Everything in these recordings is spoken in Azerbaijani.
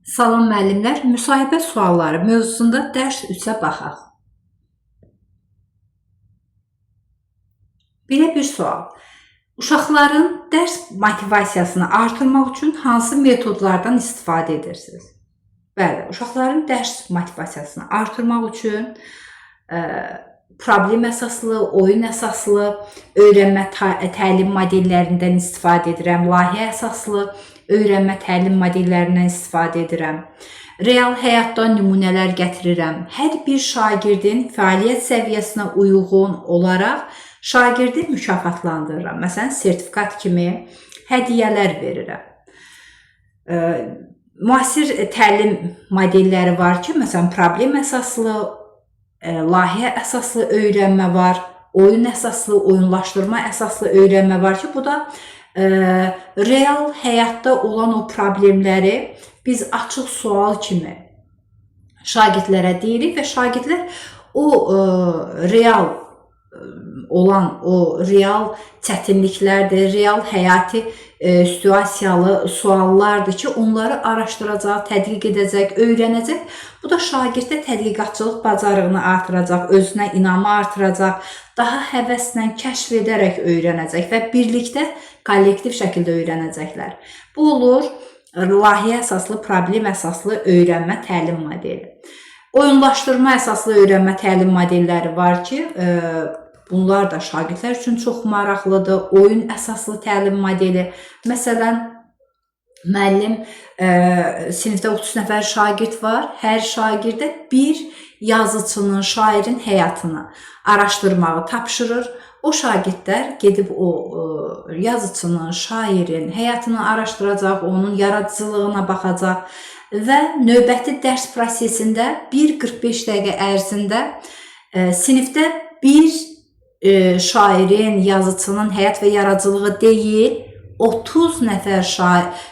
Salam müəllimlər, müsahibə sualları mövzusunda dərs 3-ə baxaq. Belə bir sual. Uşaqların dərs motivasiyasını artırmaq üçün hansı metodlardan istifadə edirsiniz? Bəli, uşaqların dərs motivasiyasını artırmaq üçün problem əsaslı, oyun əsaslı öyrənmə təlim modellərindən istifadə edirəm, layihə əsaslı öyrənmə təlim modellərindən istifadə edirəm. Real həyatdan nümunələr gətirirəm. Hər bir şagirdin fəaliyyət səviyyəsinə uyğun olaraq şagirdi mükafatlandırıram. Məsələn, sertifikat kimi hədiyyələr verirəm. Müasir təlim modelləri var ki, məsələn, problem əsaslı, layihə əsaslı öyrənmə var, oyun əsaslı, oyunlaşdırma əsaslı öyrənmə var ki, bu da real həyatda olan o problemləri biz açıq sual kimi şagirdlərə deyirik və şagirdlər o real olan, o real çətinliklərdir, real həyati situasiyalı suallardır ki, onları araşdıracaq, tədqiq edəcək, öyrənəcək. Bu da şagirddə tədqiqatçılıq bacarığını artıracaq, özünə inamı artıracaq, daha həvəslə kəşf edərək öyrənəcək və birlikdə kollektiv şəkildə öyrənəcəklər. Bu olur layihə əsaslı, problem əsaslı öyrənmə təlim modeli. Oyunlaşdırma əsaslı öyrənmə təlim modelləri var ki, bunlar da şagirdlər üçün çox maraqlıdır. Oyun əsaslı təlim modeli. Məsələn, müəllim sinifdə 30 nəfər şagird var. Hər şagirdə bir yazıçının, şairin həyatını araşdırmağı tapşırır. O şagirdlər gedib o yazıçının, şairin həyatını araşdıracaq, onun yaradıcılığına baxacaq və növbəti dərs prosesində 1-45 dəqiqə ərzində sinifdə bir şairin, yazıçının həyat və yaradıcılığı deyil, 30 nəfər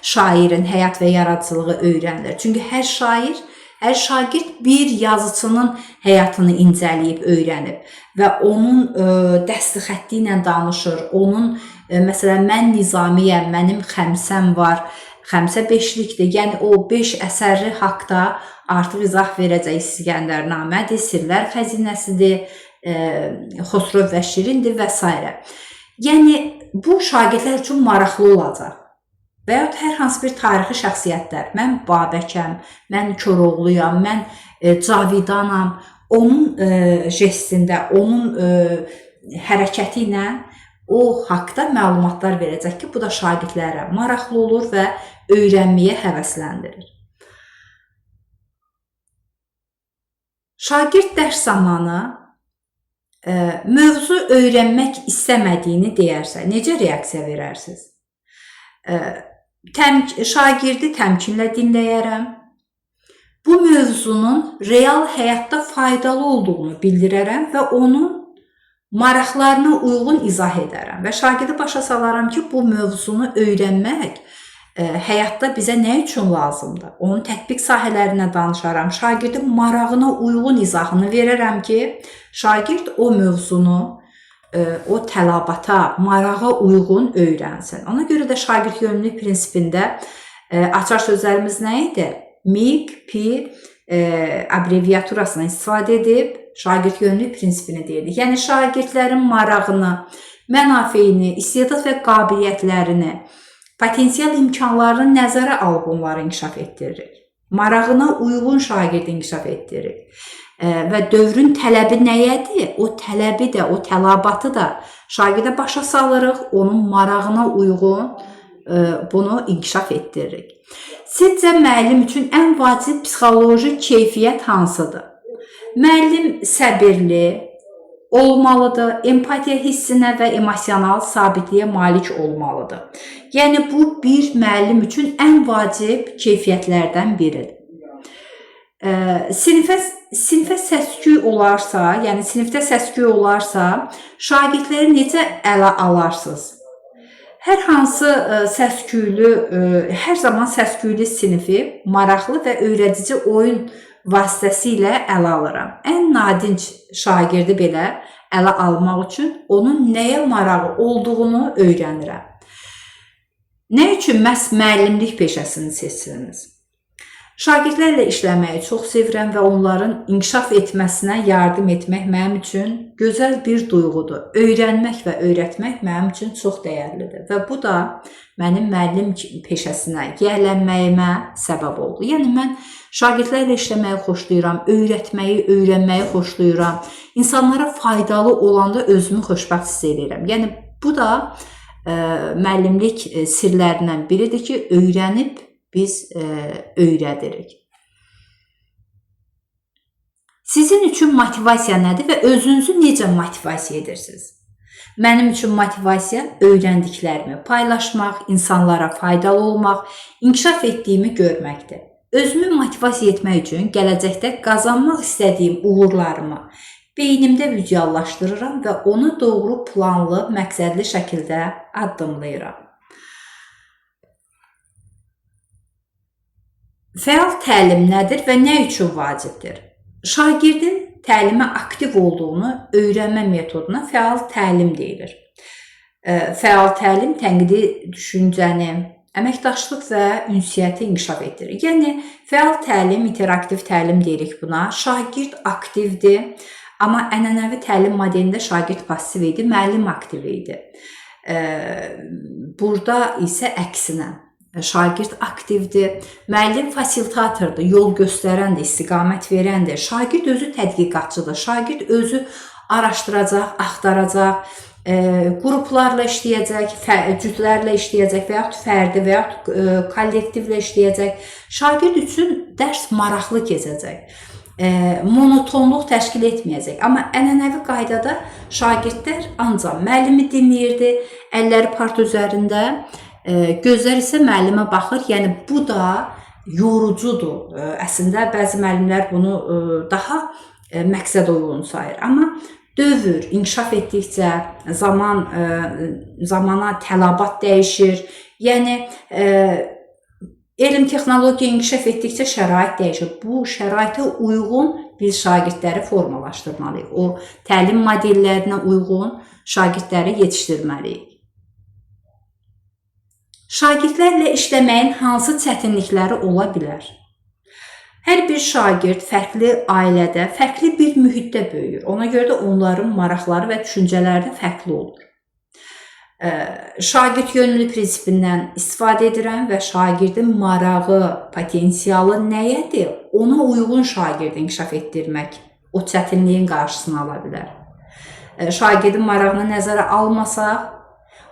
şairin həyat və yaradıcılığı öyrənilir. Çünki hər şagird bir yazıçının həyatını incələyib öyrənib və onun dəsti xətti ilə danışır. Onun, məsələn, mən Nizamiyəm, mənim xəmsəm var, xəmsə beşlikdir. Yəni, o 5 əsəri haqda artıq izah verəcək. İskəndərnamədir, Sirlər xəzinəsidir, Xosrov və Şirindir və s. Yəni, bu şagirdlər üçün maraqlı olacaq. Və yaxud hər hansı bir tarixi şəxsiyyətlər, mən Babəkəm, mən Koroğluyam, mən Cavidanam, onun jestində, onun hərəkəti ilə o haqda məlumatlar verəcək ki, bu da şagirdlərə maraqlı olur və öyrənməyə həvəsləndirir. Şagird dərs zamanı mövzu öyrənmək istəmədiyini deyərsə, necə reaksiya verərsiniz? Şagirdi təmkinlə dinləyərəm. Bu mövzunun real həyatda faydalı olduğunu bildirərəm və onun maraqlarına uyğun izah edərəm və şagirdi başa salaram ki, bu mövzunu öyrənmək həyatda bizə nə üçün lazımdır? Onun tətbiq sahələrinə danışaram. Şagirdin marağına uyğun izahını verərəm ki, şagird o mövzunu, o təlabata, marağa uyğun öyrənsin. Ona görə də şagird yönümlülük prinsipində açar sözlərimiz nə idi? MIG, P abreviaturasından istifadə edib şagird yönümlülük prinsipini deyirdik. Yəni, şagirdlərin marağını, mənafeyini, istedad və qabiliyyətlərini, potensial imkanlarını nəzərə alıb onları inkişaf etdiririk. Marağına uyğun şagirdi inkişaf etdiririk. Və dövrün tələbi nəyədir? O tələbi də, o tələbatı da şagirdə başa salırıq, onun marağına uyğun bunu inkişaf etdiririk. Sizcə müəllim üçün ən vacib psixoloji keyfiyyət hansıdır? Müəllim səbirli olmalıdır, empatiya hissinə və emosional sabitliyə malik olmalıdır. Yəni, bu bir müəllim üçün ən vacib keyfiyyətlərdən biridir. Sinifə səs-küy olarsa, yəni sinifdə səs-küy olarsa, şagirdləri necə ələ alarsınız? Hər hansı səs-küylü, hər zaman səs-küylü sinifi maraqlı və öyrədici oyun vasitəsilə ələ alıram. Ən nadinc şagirdi belə ələ almaq üçün onun nəyə marağı olduğunu öyrənirəm. Nə üçün məhz müəllimlik peşəsini seçirsiniz? Şagirdlərlə işləməyi çox sevirəm və onların inkişaf etməsinə yardım etmək mənim üçün gözəl bir duyğudur. Öyrənmək və öyrətmək mənim üçün çox dəyərlidir və bu da mənim müəllim peşəsinə yiyələnməyimə səbəb oldu. Yəni mən şagirdlərlə işləməyi xoşlayıram, öyrətməyi, öyrənməyi xoşlayıram. İnsanlara faydalı olanda özümü xoşbəxt hiss edirəm. Yəni bu da müəllimlik sirlərindən biridir ki, öyrənib biz öyrədirik. Sizin üçün motivasiya nədir və özünüzü necə motivasiya edirsiniz? Mənim üçün motivasiya öyrəndiklərimi paylaşmaq, insanlara faydalı olmaq, inkişaf etdiyimi görməkdir. Özümü motivasiya etmək üçün gələcəkdə qazanmaq istədiyim uğurlarımı beynimdə vizuallaşdırıram və onu doğru planlı, məqsədli şəkildə addımlayıram. Fəal təlim nədir və nə üçün vacibdir? Şagirdin təlimə aktiv olduğunu öyrənmə metoduna fəal təlim deyilir. Fəal təlim tənqidi düşüncəni, əməkdaşlıq və ünsiyyəti inkişaf etdirir. Yəni, fəal təlim, interaktiv təlim deyirik buna. Şagird aktivdir, amma ənənəvi təlim modelində şagird passiv idi, müəllim aktiv idi. Burada isə əksinə. Şagird aktivdir, müəllim fasilitatordur, yol göstərəndir, istiqamət verəndir. Şagird özü tədqiqatçıdır, şagird özü araşdıracaq, axtaracaq, qruplarla işləyəcək, cütlərlə işləyəcək və yaxud fərdi və yaxud kollektivlə işləyəcək. Şagird üçün dərs maraqlı keçəcək, monotonluq təşkil etməyəcək. Amma ənənəvi qaydada şagirdlər ancaq müəllimi dinləyirdi, əlləri part üzərində, gözlər isə müəllimə baxır, yəni bu da yorucudur. Əslində bəzi müəllimlər bunu daha məqsəd uyğun sayır. Amma dövr inkişaf etdikcə zamana tələbat dəyişir. Yəni elm texnologiya inkişaf etdikcə şərait dəyişir. Bu şəraitə uyğun biz şagirdləri formalaşdırmalıyıq. O təlim modellərinə uyğun şagirdləri yetişdirməliyik. Şagirdlərlə işləməyin hansı çətinlikləri ola bilər? Hər bir şagird fərqli ailədə, fərqli bir mühitdə böyüyür. Ona görə də onların maraqları və düşüncələri də fərqli olur. Şagird yönlü prinsipindən istifadə edirəm və şagirdin marağı, potensialı nəyədir? Ona uyğun şagirdi inkişaf etdirmək o çətinliyin qarşısını ala bilər. Şagirdin marağını nəzərə almasaq,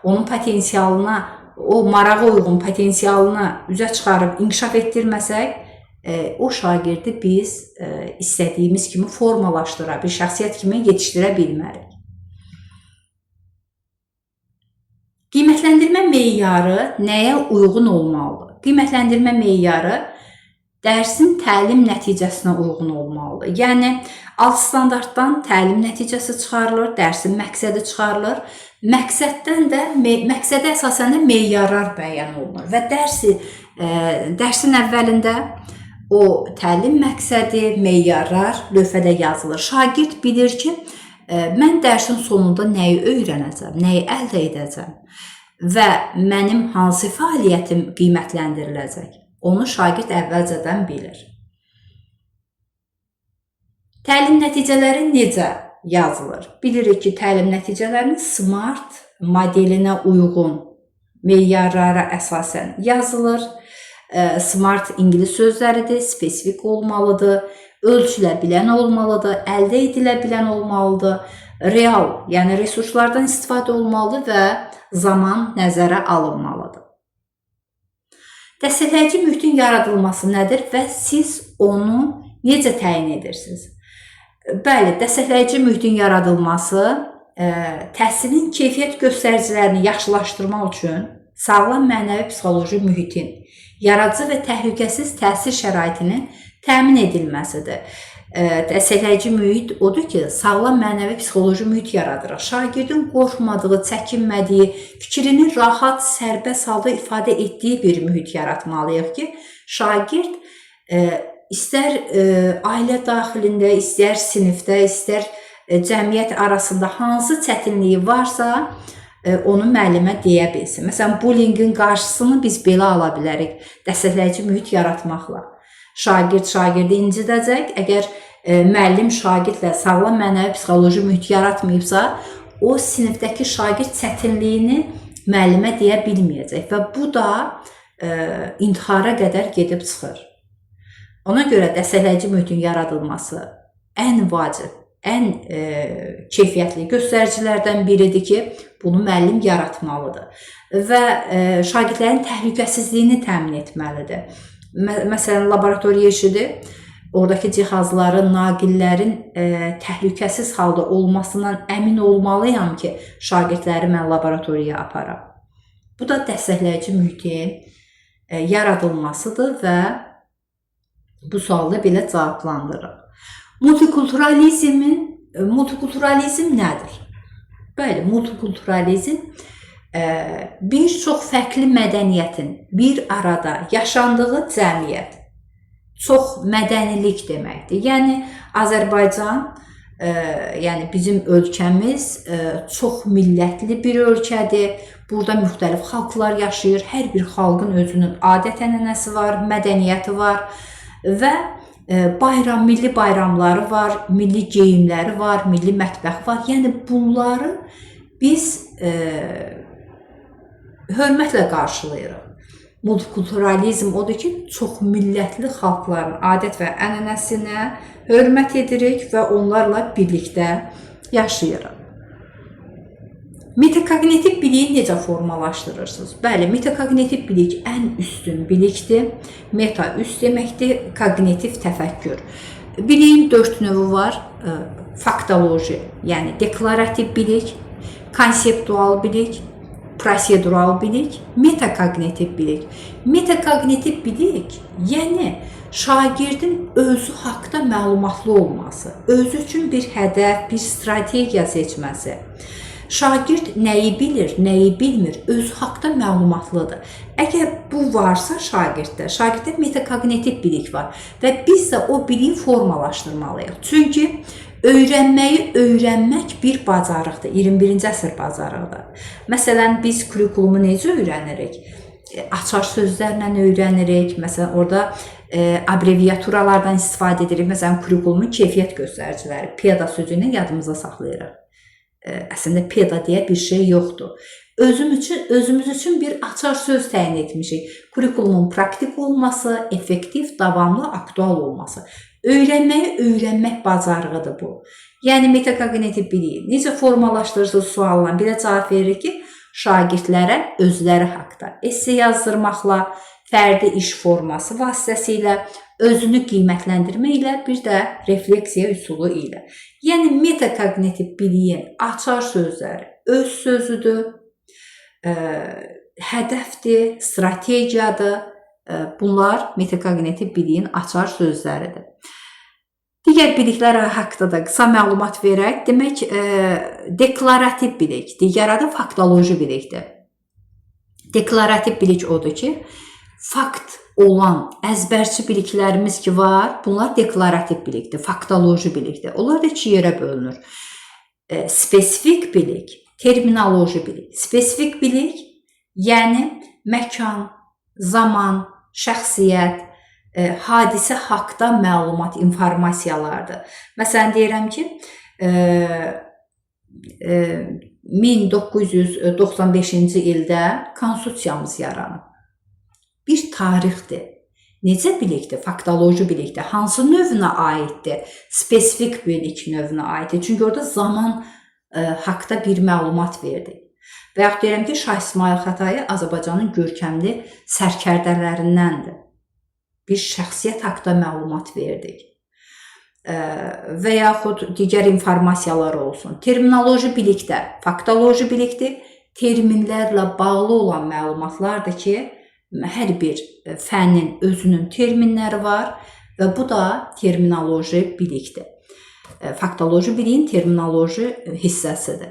onun potensialına, o marağa uyğun potensialını üzə çıxarıb inkişaf etdirməsək, o şagirdi biz istədiyimiz kimi formalaşdıra, bir şəxsiyyət kimi yetişdirə bilmərik. Qiymətləndirmə meyarı nəyə uyğun olmalıdır? Qiymətləndirmə meyarı dərsin təlim nəticəsinə uyğun olmalıdır. Yəni, alt standartdan təlim nəticəsi çıxarılır, dərsin məqsədi çıxarılır. Məqsədə əsasən də meyarlar bəyan olunur və dərsin əvvəlində o təlim məqsədi, meyarlar lövhədə yazılır. Şagird bilir ki, mən dərsin sonunda nəyi öyrənəcəm, nəyi əldə edəcəm və mənim hansı fəaliyyətim qiymətləndiriləcək. Onu şagird əvvəlcədən bilir. Təlim nəticələri necə yazılır? Bilirik ki, təlim nəticələrinin SMART modelinə uyğun meyarlara əsasən yazılır. SMART ingilis sözləridir, spesifik olmalıdır, ölçülə bilən olmalıdır, əldə edilə bilən olmalıdır, real, yəni resurslardan istifadə olmalıdır və zaman nəzərə alınmalıdır. Dəstəkləyici mühitin yaradılması nədir və siz onu necə təyin edirsiniz? Bəli, dəstəkləyici mühitin yaradılması təhsilin keyfiyyət göstəricilərini yaxşılaşdırmaq üçün sağlam mənəvi psixoloji mühitin, yaradıcı və təhlükəsiz təhsil şəraitinin təmin edilməsidir. Dəstəkləyici mühit odur ki, sağlam mənəvi psixoloji mühit yaradırıq. Şagirdin qorxmadığı, çəkinmədiyi, fikrini rahat, sərbəst halda ifadə etdiyi bir mühit yaratmalıyıq ki, şagird istər ailə daxilində, istər sinifdə, istər cəmiyyət arasında hansı çətinliyi varsa, onu müəllimə deyə bilsin. Məsələn, bullyingin qarşısını biz belə ala bilərik dəstəkləyici mühit yaratmaqla. Şagird şagirdi incidəcək. Əgər müəllim şagirdlə sağlam mənəvi psixoloji mühit yaratmayıbsa, o sinifdəki şagird çətinliyini müəllimə deyə bilməyəcək və bu da intihara qədər gedib çıxır. Ona görə dəstəkləyici mühitin yaradılması ən vacib, ən keyfiyyətli göstəricilərdən biridir ki, bunu müəllim yaratmalıdır və şagirdlərin təhlükəsizliyini təmin etməlidir. Məsələn, laboratoriya işidir. Oradakı cihazların, naqillərin təhlükəsiz halda olmasından əmin olmalıyam ki, şagirdləri mən laboratoriyaya aparam. Bu da dəstəkləyici mühitin yaradılmasıdır və bu sualı belə cavablandırır. Multikulturalizm nədir? Bəli, multikulturalizm bir çox fərqli mədəniyyətin bir arada yaşandığı cəmiyyət, çox mədənilik deməkdir. Yəni Azərbaycan, yəni bizim ölkəmiz çox millətli bir ölkədir. Burada müxtəlif xalqlar yaşayır. Hər bir xalqın özünün adət-ənənəsi var, mədəniyyəti var və milli bayramları var, milli geyimləri var, milli mətbəxi var. Yəni bunları biz hörmətlə qarşılayırıq. Multikulturalizm odur ki, çox millətli xalqların adət və ənənəsinə hörmət edirik və onlarla birlikdə yaşayırıq. Metakognitiv biliyi necə formalaşdırırsınız? Bəli, metakognitiv bilik ən üstün bilikdir. Meta üst deməkdir, kognitiv təfəkkür. Biliyin 4 növü var. Faktoloji, yəni deklarativ bilik, konseptual bilik, prosedural bilik, metakognitiv bilik. Metakognitiv bilik, yəni şagirdin özü haqda məlumatlı olması, özü üçün bir hədəf, bir strategiya seçməsi. Şagird nəyi bilir, nəyi bilmir, özü haqda məlumatlıdır. Əgər bu varsa şagirddə metakognitiv bilik var və biz də o biliyi formalaşdırmalıyıq. Çünki öyrənməyi öyrənmək bir bacarıqdır, 21-ci əsr bacarıqdır. Məsələn, biz kurikulumu necə öyrənirik? Açar sözlərlə öyrənirik. Məsələn, orada abreviaturalardan istifadə edirik. Məsələn, kurikulumun keyfiyyət göstəriciləri, PEDA sözünü yadımıza saxlayırıq. Əslində PEDA deyə bir şey yoxdur. Özümüz üçün bir açar söz təyin etmişik. Kurikulumun praktik olması, effektiv, davamlı, aktual olması. Öyrənməyi öyrənmək bacarığıdır bu. Yəni metakognitiv biliyi necə formalaşdırırsınız sualla belə cavab verir ki, şagirdlərə özləri haqda esse yazdırmaqla, fərdi iş forması vasitəsilə, özünü qiymətləndirmə ilə, bir də refleksiya üsulu ilə. Yəni metakognitiv biliyin açar sözləri öz sözüdür, hədəfdir, strategiyadır. Bunlar metakognitiv biliyin açar sözləridir. Digər biliklər haqqında da qısa məlumat verək. Demək, deklarativ bilik, digər adı faktoloji bilikdir. Deklarativ bilik odur ki, fakt olan əzbərçi biliklərimiz ki var, bunlar deklarativ bilikdir, faktoloji bilikdir. Onlar da iki yerə bölünür. Spesifik bilik, terminoloji bilik. Spesifik bilik, yəni məkan, zaman, şəxsiyyət, hadisə haqda məlumat, informasiyalardır. Məsələn, deyirəm ki, 1995-ci ildə konstitusiyamız yaranıb. Bir tarixdir. Necə bilikdir? Faktoloji bilikdir. Hansı növünə aiddir? Spesifik bilik növünə aiddir. Çünki orada zaman haqda bir məlumat verdik. Və yaxud deyirəm ki, Şah İsmayıl Xətai Azərbaycanın görkəmli sərkərdələrindəndir. Bir şəxsiyyət haqda məlumat verdik. Və yaxud digər informasiyalar olsun. Terminoloji bilikdə, faktoloji bilikdir, terminlərlə bağlı olan məlumatlardır ki, hər bir fənnin özünün terminləri var və bu da terminoloji bilikdir. Faktoloji biliyin terminoloji hissəsidir.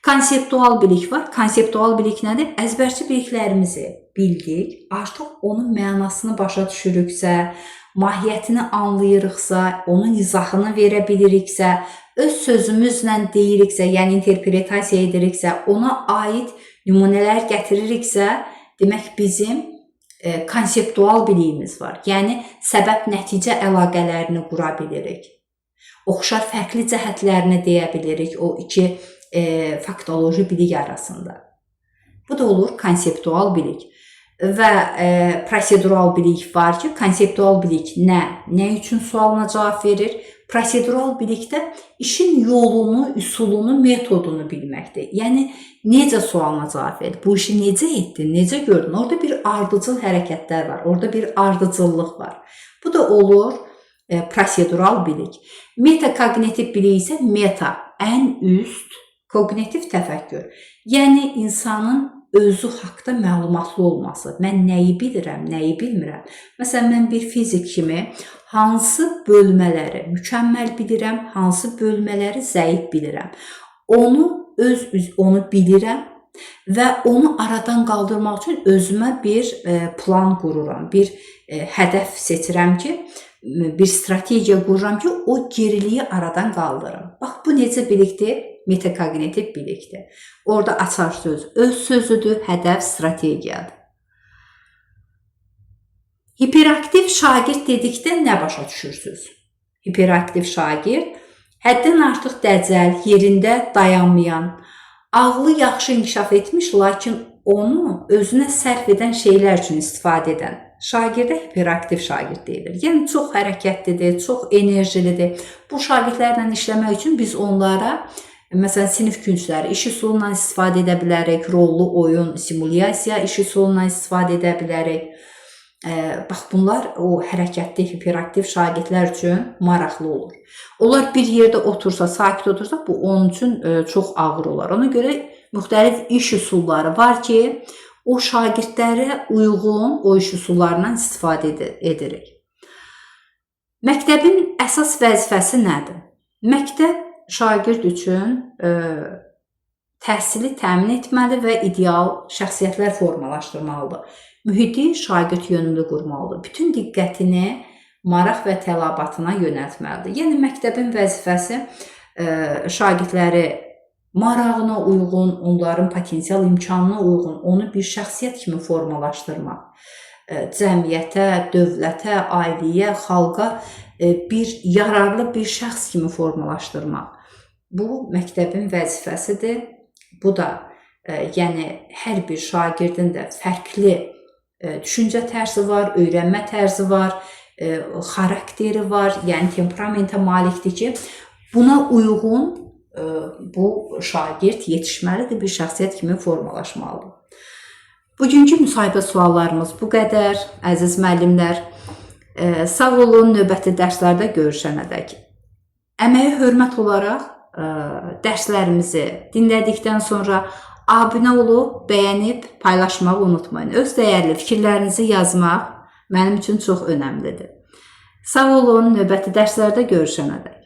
Konseptual bilik var. Konseptual bilik nədir? Əzbərçi biliklərimizi bildik, artıq onun mənasını başa düşürüksə, mahiyyətini anlayırıqsa, onun izahını verə biliriksə, öz sözümüzlə deyiriksə, yəni interpretasiya ediriksə, ona aid nümunələr gətiririksə, demək bizim konseptual biliyimiz var. Yəni səbəb-nəticə əlaqələrini qura bilirik. Oxşar fərqli cəhətlərini deyə bilirik o iki faktoloji bilik arasında. Bu da olur konseptual bilik. Və prosedural bilik var ki, konseptual bilik nə üçün sualına cavab verir? Prosedural bilikdə işin yolunu, üsulunu, metodunu bilməkdir. Yəni, necə sualına cavab verir? Bu işi necə etdin, necə gördün? Orada bir ardıcıl hərəkətlər var, orada bir ardıcıllıq var. Bu da olur prosedural bilik. Metakognitiv bilik isə ən üst kognitiv təfəkkür. Yəni, insanın özü haqda məlumatlı olması. Mən nəyi bilirəm, nəyi bilmirəm. Məsələn, mən bir fizik kimi hansı bölmələri mükəmməl bilirəm, hansı bölmələri zəif bilirəm. Onu bilirəm və onu aradan qaldırmaq üçün özümə bir plan qururam, bir hədəf seçirəm ki, bir strategiya qururam ki, o geriliyi aradan qaldırım. Bax, bu necə bilikdir? Metakognitiv bilikdir. Orada açar söz öz sözüdür, hədəf strategiyadır. Hiperaktiv şagird dedikdə nə başa düşürsünüz? Hiperaktiv şagird həddən artıq dəcəl, yerində dayanmayan, ağlı yaxşı inkişaf etmiş, lakin onu özünə sərf edən şeylər üçün istifadə edən şagirdə hiperaktiv şagird deyilir. Yəni, çox hərəkətlidir, çox enerjilidir. Bu şagirdlərlə işləmək üçün biz onlara məsələn, sinif küncləri, iş üsulundan istifadə edə bilərik, rollu oyun, simulyasiya iş üsulundan istifadə edə bilərik. Bax, bunlar o hərəkətli, hiperaktiv şagirdlər üçün maraqlı olur. Onlar bir yerdə otursa, sakit otursa, bu onun üçün çox ağır olar. Ona görə müxtəlif iş üsulları var ki, o şagirdlərə uyğun o iş üsullarından istifadə edirik. Məktəbin əsas vəzifəsi nədir? Məktəb şagird üçün təhsili təmin etməli və ideal şəxsiyyətlər formalaşdırmalıdır. Mühiti şagird yönümlü qurmalıdır. Bütün diqqətini maraq və tələbatına yönəltməlidir. Yəni, məktəbin vəzifəsi şagirdləri marağına uyğun, onların potensial imkanına uyğun, onu bir şəxsiyyət kimi formalaşdırmaq. Cəmiyyətə, dövlətə, ailəyə, xalqa bir yararlı bir şəxs kimi formalaşdırmaq. Bu, məktəbin vəzifəsidir. Bu da, yəni, hər bir şagirdin də fərqli düşüncə tərzi var, öyrənmə tərzi var, xarakteri var, yəni temperamentə malikdir ki, buna uyğun bu şagird yetişməlidir, bir şəxsiyyət kimi formalaşmalıdır. Bugünkü müsahibə suallarımız bu qədər, əziz müəllimlər. Sağ olun, növbəti dərslərdə görüşənədək. Əməyə hörmət olaraq dərslərimizi dinlədikdən sonra abunə olub, bəyənib, paylaşmağı unutmayın. Öz dəyərli fikirlərinizi yazmaq mənim üçün çox önəmlidir. Sağ olun, növbəti dərslərdə görüşənədək.